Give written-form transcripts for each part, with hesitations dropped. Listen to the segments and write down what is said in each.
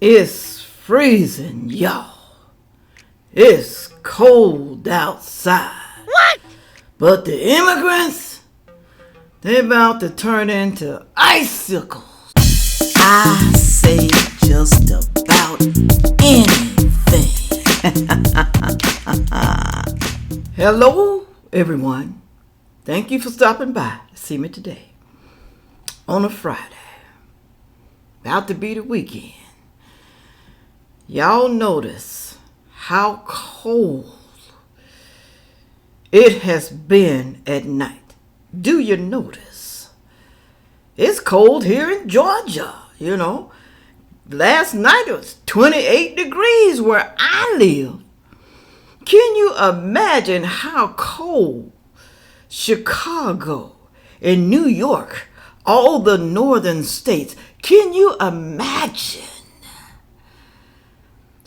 It's freezing, y'all. It's cold outside. What? But the immigrants, they're about to turn into icicles. I say just about anything. Hello, everyone. Thank you for stopping by to see me today on a Friday. About to be the weekend. Y'all notice how cold it has been at night. Do you notice? It's cold here in Georgia, you know. Last night it was 28 degrees where I live. Can you imagine how cold Chicago and New York, all the northern states, can you imagine?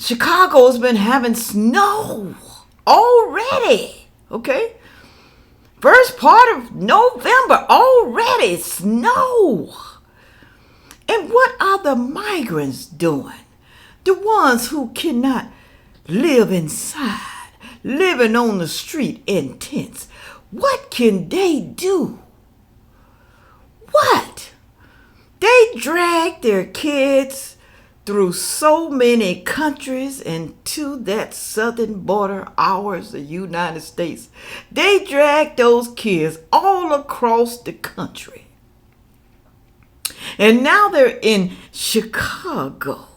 Chicago's been having snow already, okay? First part of November, already snow. And what are the migrants doing? The ones who cannot live inside, living on the street in tents. What can they do? What? They drag their kids through so many countries and to that southern border, ours, the United States. They drag those kids all across the country. And now they're in Chicago.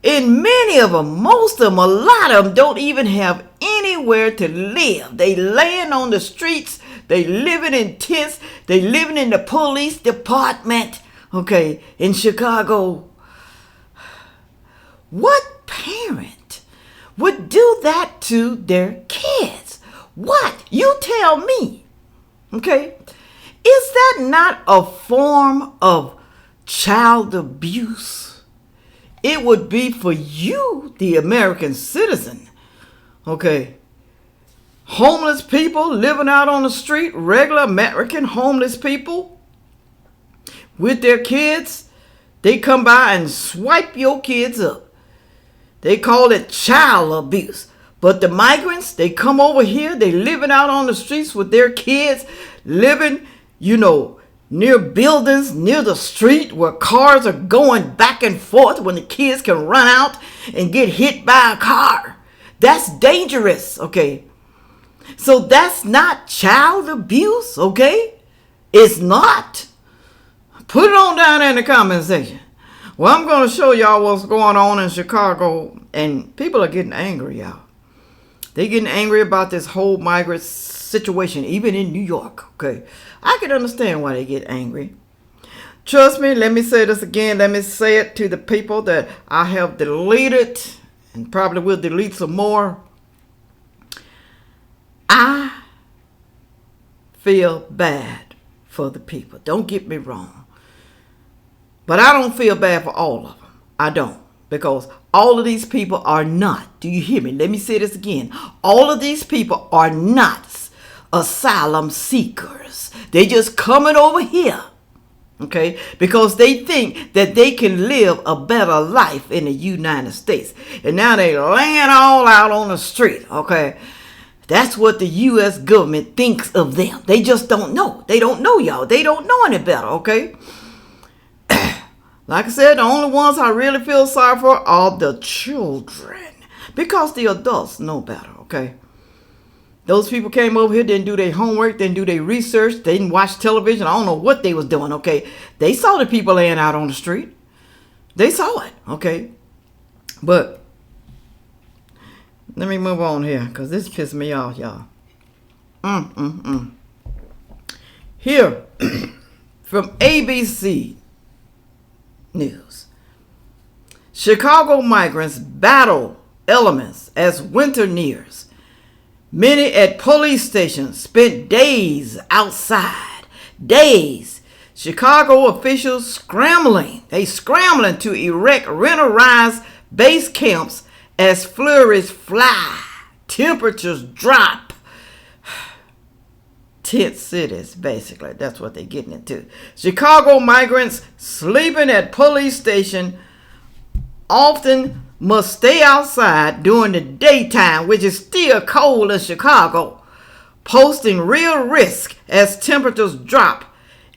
And many of them, most of them, a lot of them don't even have anywhere to live. They laying on the streets. They living in tents. They living in the police department, okay, in Chicago. What parent would do that to their kids? What? You tell me, okay? Is that not a form of child abuse? It would be for you, the American citizen, okay? Homeless people living out on the street, regular American homeless people with their kids, they come by and swipe your kids up. They call it child abuse. But the migrants, they come over here, they living out on the streets with their kids, living, you know, near buildings, near the street where cars are going back and forth when the kids can run out and get hit by a car. That's dangerous, okay? So that's not child abuse, okay? It's not. Put it on down in the comment section. Well, I'm going to show y'all what's going on in Chicago, and people are getting angry, y'all. They're getting angry about this whole migrant situation, even in New York, okay? I can understand why they get angry. Trust me, let me say this again. Let me say it to the people that I have deleted and probably will delete some more. I feel bad for the people. Don't get me wrong. But I don't feel bad for all of them. I don't. Because all of these people are not. Do you hear me? Let me say this again. All of these people are not asylum seekers. They just coming over here. Okay? Because they think that they can live a better life in the United States. And now they laying all out on the street. Okay? That's what the U.S. government thinks of them. They just don't know. They don't know, y'all. They don't know any better. Okay? Like I said, the only ones I really feel sorry for are the children. Because the adults know better, okay? Those people came over here, didn't do their homework, didn't do their research, they didn't watch television. I don't know what they was doing, okay? They saw the people laying out on the street. They saw it, okay? But let me move on here, because this pissed me off, y'all. Here, from ABC News. Chicago migrants battle elements as winter nears. Many at police stations spent days outside. Days. Chicago officials scrambling. They scrambling to erect winterized base camps as flurries fly. Temperatures drop. Tent cities, basically. That's what they're getting into. Chicago migrants sleeping at police station often must stay outside during the daytime, which is still cold in Chicago, posing real risk as temperatures drop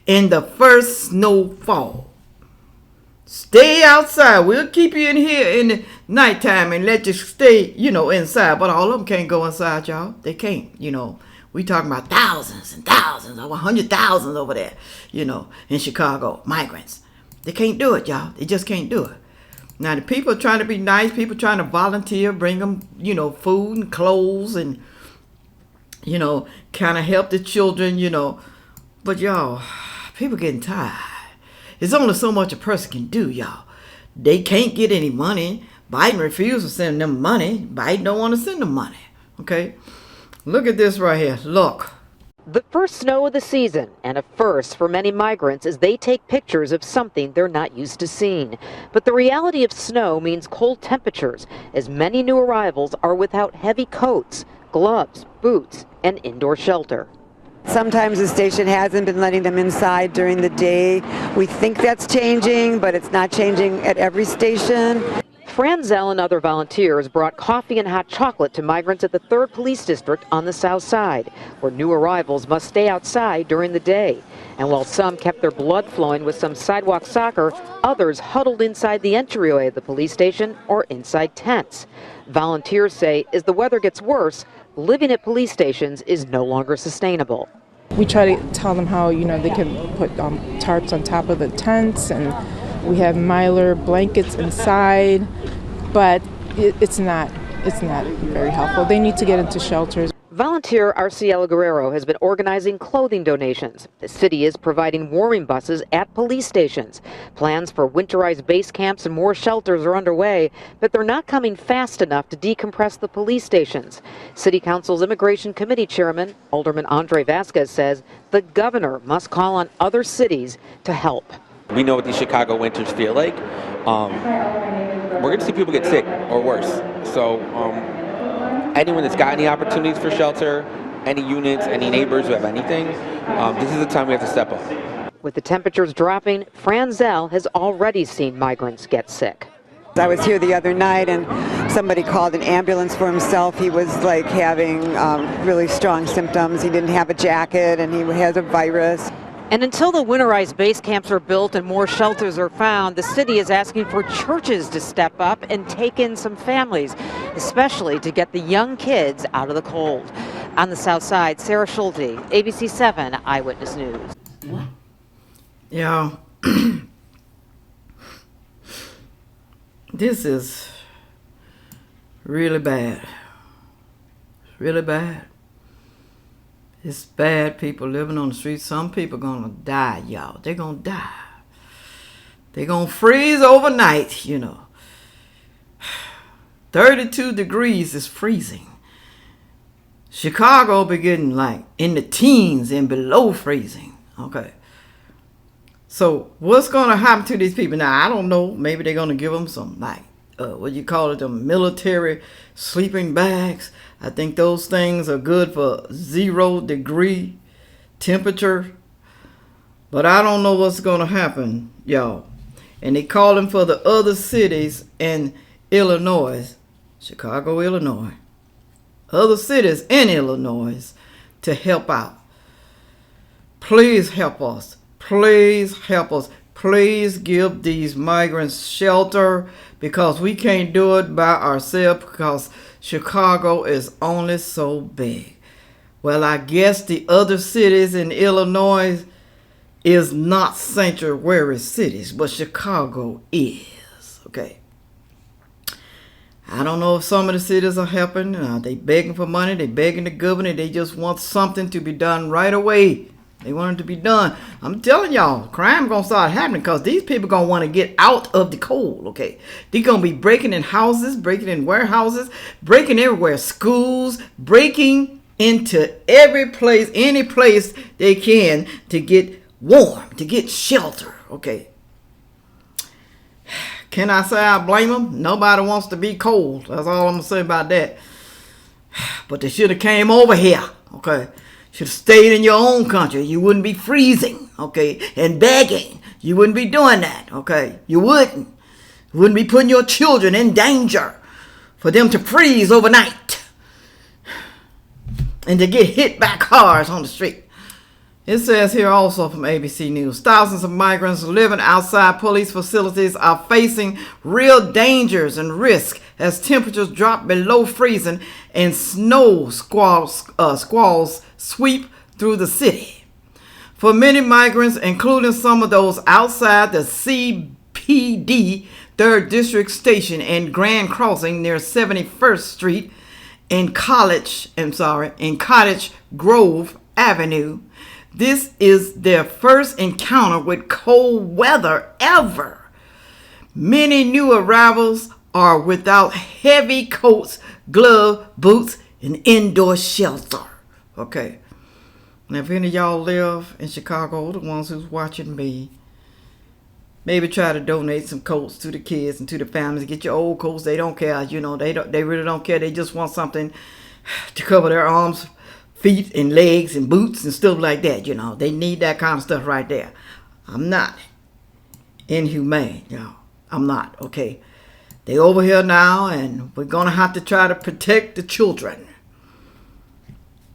in the first snowfall. Stay outside. We'll keep you in here in the nighttime and let you stay, inside. But all of them can't go inside, y'all. They can't, We talking about thousands and thousands, over 100,000 over there, in Chicago, migrants. They can't do it, y'all. They just can't do it. Now, the people trying to be nice, people trying to volunteer, bring them, food and clothes and, kind of help the children, But, y'all, people getting tired. There's only so much a person can do, y'all. They can't get any money. Biden refused to send them money. Biden don't want to send them money, okay? Look at this right here. Look. The first snow of the season, and a first for many migrants as they take pictures of something they're not used to seeing. But the reality of snow means cold temperatures, as many new arrivals are without heavy coats, gloves, boots, and indoor shelter. Sometimes the station hasn't been letting them inside during the day. We think that's changing, but it's not changing at every station. Franzel and other volunteers brought coffee and hot chocolate to migrants at the 3rd Police District on the south side, where new arrivals must stay outside during the day. And while some kept their blood flowing with some sidewalk soccer, others huddled inside the entryway of the police station or inside tents. Volunteers say as the weather gets worse, living at police stations is no longer sustainable. We try to tell them how, they can put tarps on top of the tents, and we have Mylar blankets inside, but it's not very helpful. They need to get into shelters. Volunteer Arciela Guerrero has been organizing clothing donations. The city is providing warming buses at police stations. Plans for winterized base camps and more shelters are underway, but they're not coming fast enough to decompress the police stations. City Council's Immigration Committee Chairman, Alderman Andre Vasquez, says the governor must call on other cities to help. We know what these Chicago winters feel like. We're going to see people get sick or worse. So anyone that's got any opportunities for shelter, any units, any neighbors who have anything, this is the time we have to step up. With the temperatures dropping, Franzel has already seen migrants get sick. I was here the other night and somebody called an ambulance for himself. He was like having really strong symptoms. He didn't have a jacket and he has a virus. And until the winterized base camps are built and more shelters are found, the city is asking for churches to step up and take in some families, especially to get the young kids out of the cold. On the south side, Sarah Schulte, ABC 7 Eyewitness News. Yeah, this is really bad. Really bad. It's bad people living on the streets. Some people gonna die, y'all. They're gonna die. They're gonna freeze overnight, 32 degrees is freezing. Chicago be getting like in the teens and below freezing. Okay. So what's gonna happen to these people? Now, I don't know. Maybe they're gonna give them some them military sleeping bags. I think those things are good for 0 degree temperature. But I don't know what's going to happen, y'all. And they calling for the other cities in Illinois, Chicago, Illinois, other cities in Illinois to help out. Please help us. Please help us. Please give these migrants shelter, because we can't do it by ourselves, because Chicago is only so big. Well, I guess the other cities in Illinois is not sanctuary cities, but Chicago is. Okay. I don't know if some of the cities are helping. They begging for money. They begging the governor. They just want something to be done right away. They want it to be done. I'm telling y'all, crime gonna start happening because these people gonna want to get out of the cold. Okay, they're gonna be breaking in houses, breaking in warehouses, breaking everywhere, schools, breaking into every place, any place they can to get warm, to get shelter. Okay. Can I say I blame them? Nobody wants to be cold. That's all I'm gonna say about that. But they should have came over here. Okay. Should have stayed in your own country. You wouldn't be freezing, okay, and begging. You wouldn't be doing that, okay? You wouldn't. You wouldn't be putting your children in danger for them to freeze overnight and to get hit by cars on the street. It says here also from ABC News, thousands of migrants living outside police facilities are facing real dangers and risk as temperatures drop below freezing and snow squalls sweep through the city. For many migrants, including some of those outside the CPD 3rd District Station and Grand Crossing near 71st Street in Cottage Grove Avenue, this is their first encounter with cold weather ever. Many new arrivals are without heavy coats, gloves, boots, and indoor shelter. Okay. Now, if any of y'all live in Chicago, the ones who's watching me, maybe try to donate some coats to the kids and to the families. Get your old coats. They don't care. You know, they really don't care. They just want something to cover their arms, feet, and legs, and boots, and stuff like that. You know, they need that kind of stuff right there. I'm not inhumane, y'all. I'm not, okay? They over here now, and we're going to have to try to protect the children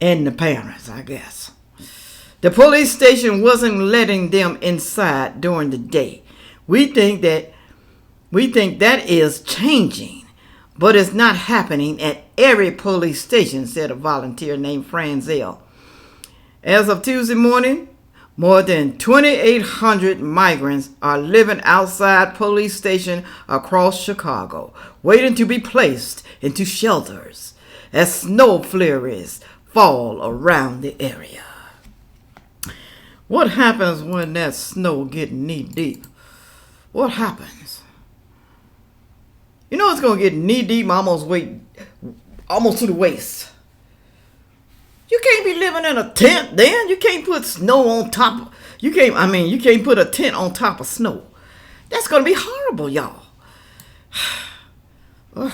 and the parents, I guess. The police station wasn't letting them inside during the day. We think that is changing, but it's not happening at every police station, said a volunteer named Franzel. As of Tuesday morning, more than 2,800 migrants are living outside police stations across Chicago, waiting to be placed into shelters as snow flurries fall around the area. What happens when that snow gets knee deep? What happens? You know it's gonna get knee deep, almost to the waist. You can't be living in a tent then. You can't put snow on top. You can't put a tent on top of snow. That's gonna be horrible, y'all. They're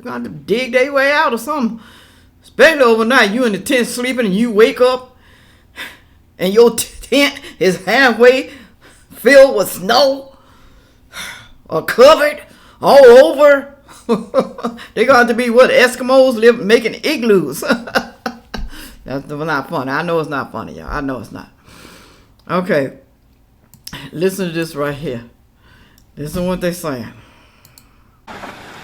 gonna have to dig their way out or something. Especially overnight, you in the tent sleeping and you wake up and your tent is halfway filled with snow or covered all over. They're going to be what Eskimos making igloos. That's not funny. I know it's not funny, y'all. I know it's not. Okay. Listen to this right here. Listen to what they're saying.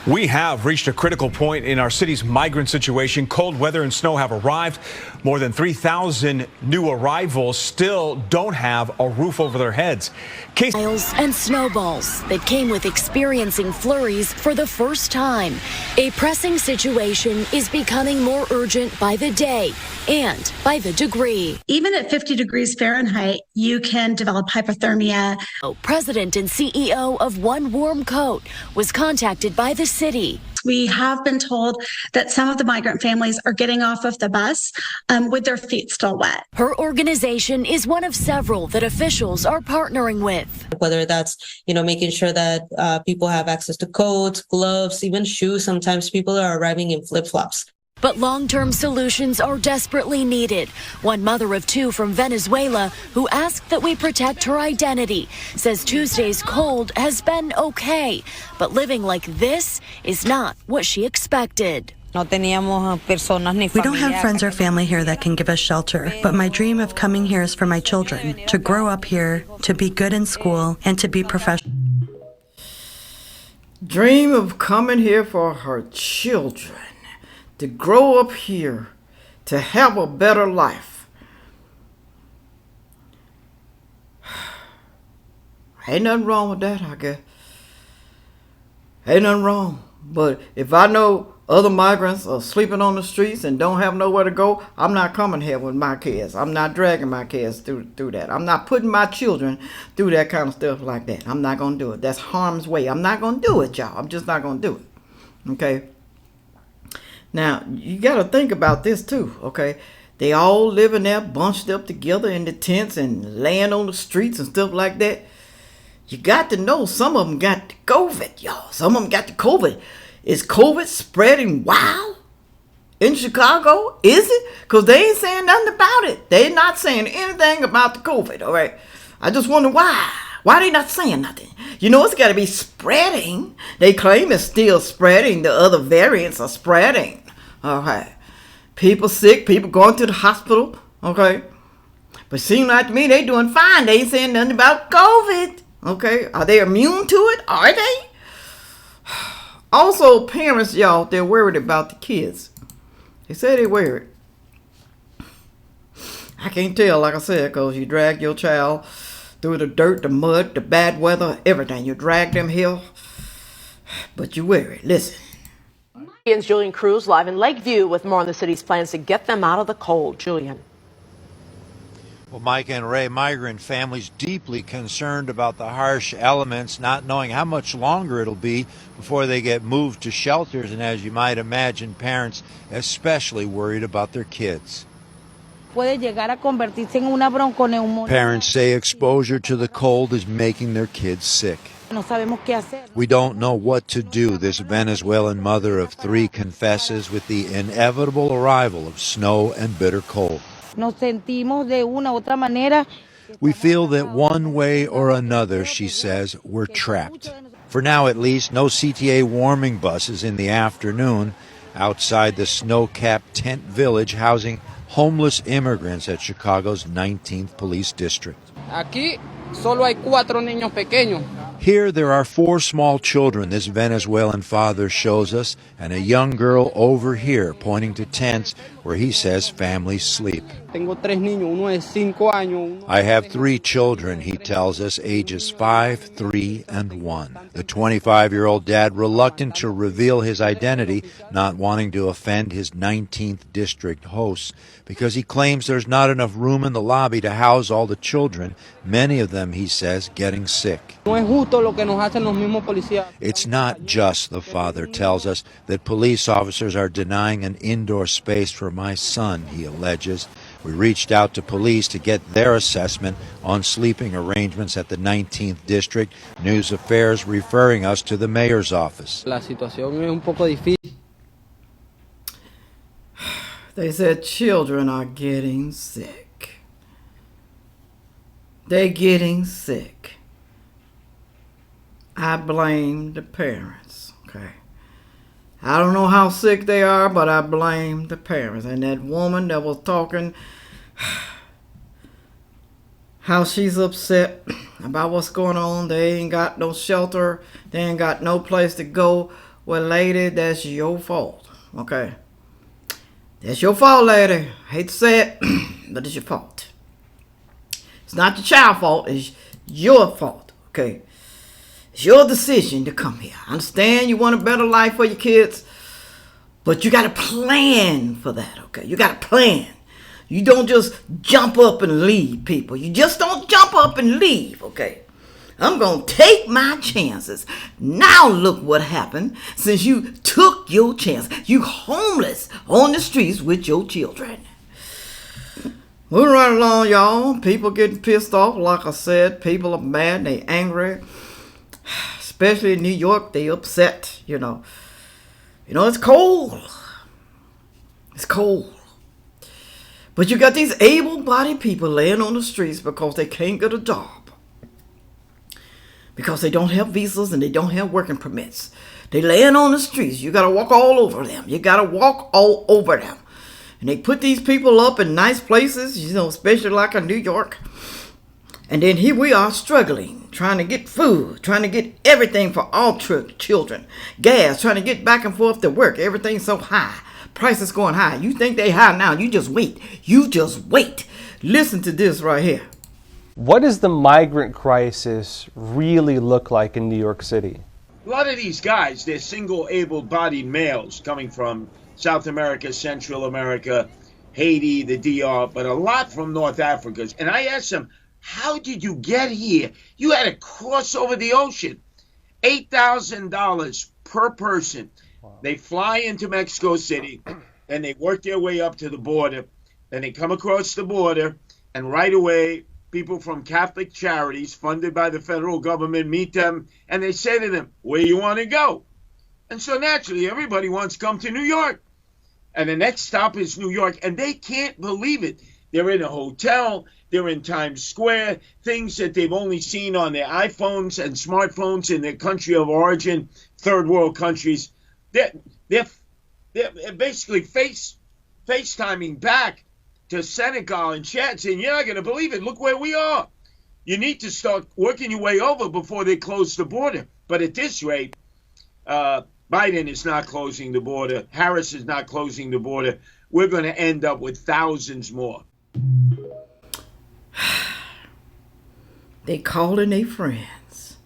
We have reached a critical point in our city's migrant situation. Cold weather and snow have arrived. More than 3,000 new arrivals still don't have a roof over their heads. And snowballs that came with experiencing flurries for the first time. A pressing situation is becoming more urgent by the day and by the degree. Even at 50 degrees Fahrenheit, you can develop hypothermia. President and CEO of One Warm Coat was contacted by the city. We have been told that some of the migrant families are getting off of the bus with their feet still wet. Her organization is one of several that officials are partnering with. Whether that's, making sure that people have access to coats, gloves, even shoes. Sometimes people are arriving in flip-flops. But long-term solutions are desperately needed. One mother of two from Venezuela who asked that we protect her identity says Tuesday's cold has been okay, but living like this is not what she expected. We don't have friends or family here that can give us shelter, but my dream of coming here is for my children, to grow up here, to be good in school, and to be professional. Dream of coming here for her children. To grow up here, to have a better life. Ain't nothing wrong with that, I guess. Ain't nothing wrong. But if I know other migrants are sleeping on the streets and don't have nowhere to go, I'm not coming here with my kids. I'm not dragging my kids through that. I'm not putting my children through that kind of stuff like that. I'm not going to do it. That's harm's way. I'm not going to do it, y'all. I'm just not going to do it. Okay? Now, you got to think about this too, okay? They all living there bunched up together in the tents and laying on the streets and stuff like that. You got to know some of them got the COVID, y'all. Some of them got the COVID. Is COVID spreading wild in Chicago? Is it? Because they ain't saying nothing about it. They're not saying anything about the COVID, all right? I just wonder why. Why they not saying nothing? You know it's got to be spreading. They claim it's still spreading. The other variants are spreading. Okay. People sick, people going to the hospital. Okay. But seem like to me they doing fine. They ain't saying nothing about COVID. Okay. Are they immune to it? Are they? Also, parents, y'all, they're worried about the kids. They say they're worried. I can't tell, like I said, because you drag your child through the dirt, the mud, the bad weather, everything. You drag them here, but you worried. Listen. Julian Cruz live in Lakeview with more on the city's plans to get them out of the cold. Julian. Well, Mike and Ray, migrant families deeply concerned about the harsh elements, not knowing how much longer it'll be before they get moved to shelters. And as you might imagine, parents especially worried about their kids. Parents say exposure to the cold is making their kids sick. We don't know what to do, this Venezuelan mother of 3 confesses, with the inevitable arrival of snow and bitter cold. We feel that one way or another, she says, we're trapped. For now, at least, no CTA warming buses in the afternoon outside the snow-capped tent village housing homeless immigrants at Chicago's 19th Police District. Aquí solo hay 4 niños pequeños. Here there are 4 small children, this Venezuelan father shows us, and a young girl over here pointing to tents where he says families sleep. Tengo 3 niños, uno es 5 años. I have 3 children, he tells us, ages 5, 3, and 1. The 25-year-old dad reluctant to reveal his identity, not wanting to offend his 19th district hosts, because he claims there's not enough room in the lobby to house all the children, many of them, he says, getting sick. It's not just, the father tells us, that police officers are denying an indoor space for my son, he alleges. We reached out to police to get their assessment on sleeping arrangements at the 19th District. News Affairs referring us to the mayor's office. La situación es un poco difícil. They said children are getting sick. They're getting sick. I blame the parents, okay? I don't know how sick they are, but I blame the parents. And that woman that was talking, how she's upset about what's going on. They ain't got no shelter. They ain't got no place to go. Well, lady, that's your fault, okay? That's your fault, lady. I hate to say it, but it's your fault. It's not the child's fault. It's your fault, okay? It's your decision to come here. I understand you want a better life for your kids, but you got to plan for that, okay? You got to plan. You don't just jump up and leave people. You just don't jump up and leave, okay? I'm going to take my chances. Now look what happened since you took your chance. You homeless on the streets with your children. Moving right along, y'all. People getting pissed off. Like I said, people are mad. They angry. Especially in New York, they upset, you know. You know, it's cold. It's cold. But you got these able-bodied people laying on the streets because they can't get a job. Because they don't have visas and they don't have working permits. They laying on the streets. You got to walk all over them. You got to walk all over them. And they put these people up in nice places, you know, especially like in New York. And then here we are struggling, trying to get food, trying to get everything for all children. Gas, trying to get back and forth to work. Everything's so high. Prices going high. You think they high now. You just wait. You just wait. Listen to this right here. What does the migrant crisis really look like in New York City? A lot of these guys, they're single able-bodied males coming from South America, Central America, Haiti, the DR, but a lot from North Africa. And I asked them, how did you get here? You had to cross over the ocean. $8,000 per person. Wow. They fly into Mexico City, and they work their way up to the border. Then they come across the border, and right away, people from Catholic charities funded by the federal government meet them, and they say to them, where you want to go? And so naturally, everybody wants to come to New York. And the next stop is New York, and they can't believe it. They're in a hotel. They're in Times Square, things that they've only seen on their iPhones and smartphones in their country of origin, third world countries. They're basically FaceTiming back to Senegal and Chad saying, you're not going to believe it. Look where we are. You need to start working your way over before they close the border. But at this rate, Biden is not closing the border. Harris is not closing the border. We're going to end up with thousands more. They calling their friends.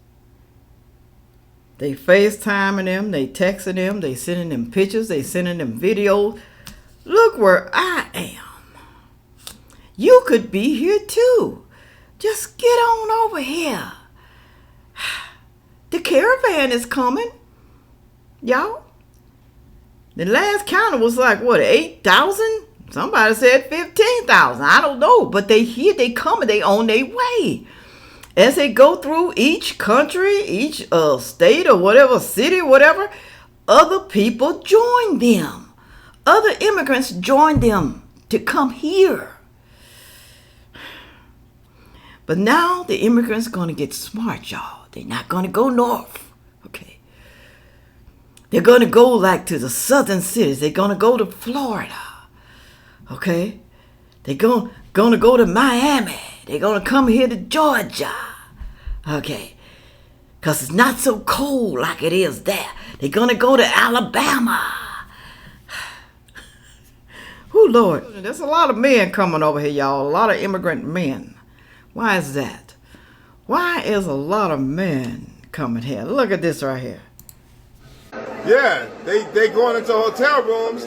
They FaceTiming them. They texting them. They sending them pictures. They sending them videos. Look where I am. You could be here too. Just get on over here. The caravan is coming. Y'all. The last counter was like, what, 8,000? Somebody said 15,000. I don't know. But they here, they coming. They on their way. As they go through each country, each state or whatever, city, whatever, other people join them. Other immigrants join them to come here. But now the immigrants going to get smart, y'all. They're not going to go north. Okay. They're going to go like to the southern cities. They're going to go to Florida. Okay. They're going to go to Miami. They're going to come here to Georgia. Okay. Because it's not so cold like it is there. They're going to go to Alabama. Oh, Lord. There's a lot of men coming over here, y'all. A lot of immigrant men. Why is that? Why is a lot of men coming here? Look at this right here. Yeah, they going into hotel rooms,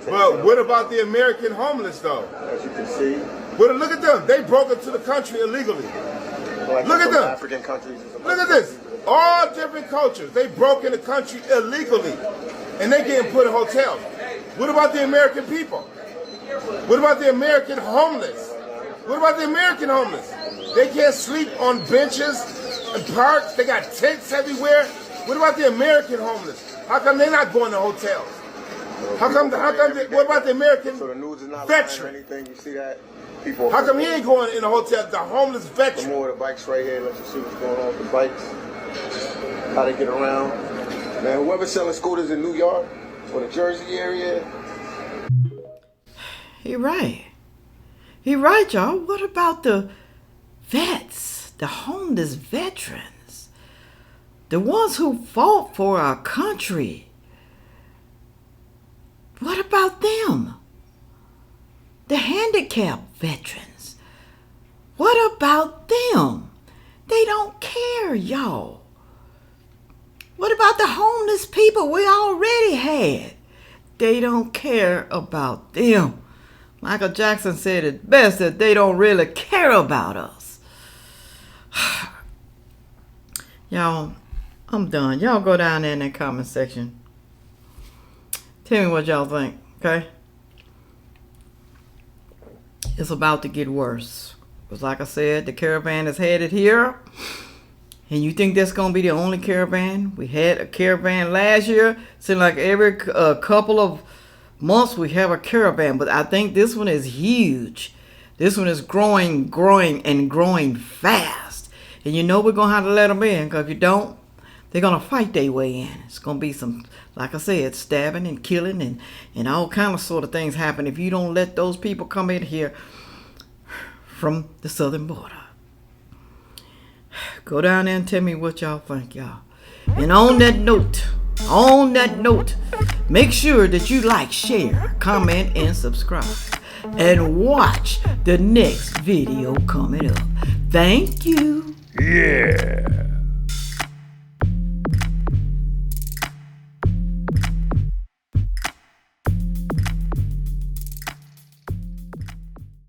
but what about the American homeless though? As you can see. But look at them. They broke into the country illegally. Look at them. African countries. Look at this. All different cultures. They broke in the country illegally, and they getting put in hotels. What about the American people? What about the American homeless? What about the American homeless? They can't sleep on benches and parks. They got tents everywhere. What about the American homeless? How come they're not going to hotels? What about the American veteran? You see that? People How come he ain't going in a hotel? The homeless veteran. More of the bikes right here. Let you see what's going on with the bikes. How they get around. Man, whoever's selling scooters in New York or the Jersey area. He right. He right, y'all. What about the vets, the homeless veterans, the ones who fought for our country? What about them? The handicapped veterans. What about them? They don't care, y'all. What about the homeless people we already had? They don't care about them. Michael Jackson said it best that they don't really care about us. Y'all, I'm done. Y'all go down there in that comment section. Tell me what y'all think, okay? It's about to get worse. Because like I said, the caravan is headed here. And you think that's going to be the only caravan? We had a caravan last year. Seemed like every couple of months we have a caravan. But I think this one is huge. This one is growing and growing fast. And you know we're going to have to let them in. Because if you don't, they're going to fight their way in. It's going to be some, like I said, stabbing and killing and all kind of sort of things happen if you don't let those people come in here from the southern border. Go down there and tell me what y'all think, y'all. And on that note, make sure that you like, share, comment, and subscribe. And watch the next video coming up. Thank you. Yeah.